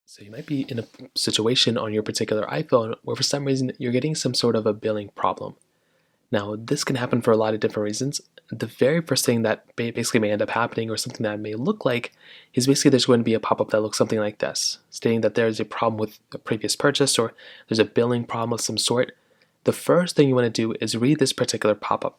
So you might be in a situation on your particular iPhone where for some reason you're getting some sort of a billing problem. Now, this can happen for a lot of different reasons. The very first thing that basically may end up happening or something that may look like is basically there's going to be a pop-up that looks something like this, stating that there's a problem with a previous purchase or there's a billing problem of some sort. The first thing you want to do is read this particular pop-up.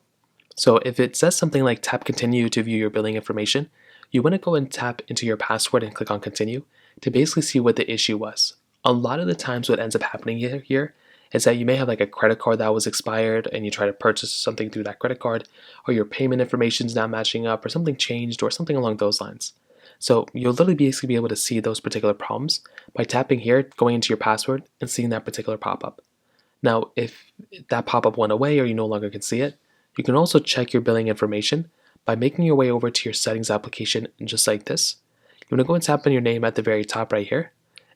So if it says something like tap continue to view your billing information, you want to go and tap into your password and click on continue to basically see what the issue was. A lot of the times what ends up happening here is that you may have like a credit card that was expired and you try to purchase something through that credit card, or your payment information is not matching up, or something changed, or something along those lines. So you'll literally basically be able to see those particular problems by tapping here, going into your password, and seeing that particular pop-up. Now, if that pop-up went away or you no longer can see it, you can also check your billing information by making your way over to your settings application just like this. You want to go and tap in your name at the very top right here,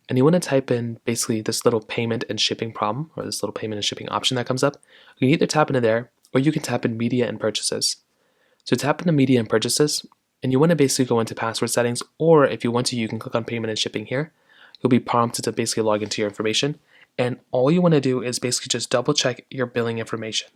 and you want to type in basically this little payment and shipping problem, or this little payment and shipping option that comes up. You can either tap into there, or you can tap in media and purchases. So tap into media and purchases, and you want to basically go into password settings, or if you want to, you can click on payment and shipping here. You'll be prompted to basically log into your information, and all you want to do is basically just double check your billing information.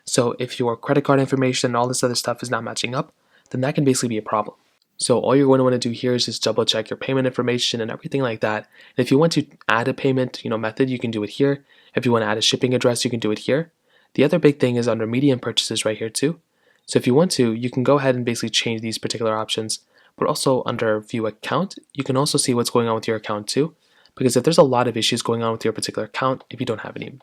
So if your credit card information and all this other stuff is not matching up, then that can basically be a problem. So all you're going to want to do here is just double check your payment information and everything like that. And if you want to add a payment, method, you can do it here. If you want to add a shipping address, you can do it here. The other big thing is under media and purchases right here too. So if you want to, you can go ahead and basically change these particular options. But also under view account, you can also see what's going on with your account too. Because if there's a lot of issues going on with your particular account, if you don't have any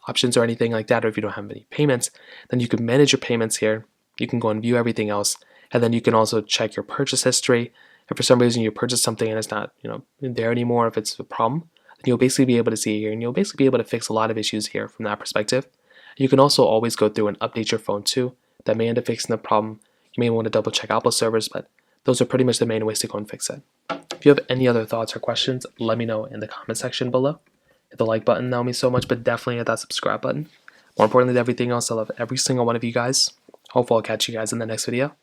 options or anything like that, or if you don't have any payments, then you can manage your payments here. You can go and view everything else, and then you can also check your purchase history. If for some reason you purchased something and it's not there anymore, if it's a problem, then you'll basically be able to see it here, and you'll basically be able to fix a lot of issues here from that perspective. You can also always go through and update your phone too. That may end up fixing the problem. You may want to double check Apple servers, but those are pretty much the main ways to go and fix it. If you have any other thoughts or questions, let me know in the comment section below. Hit the like button, that would mean so much, but definitely hit that subscribe button. More importantly than everything else, I love every single one of you guys. Hopefully I'll catch you guys in the next video.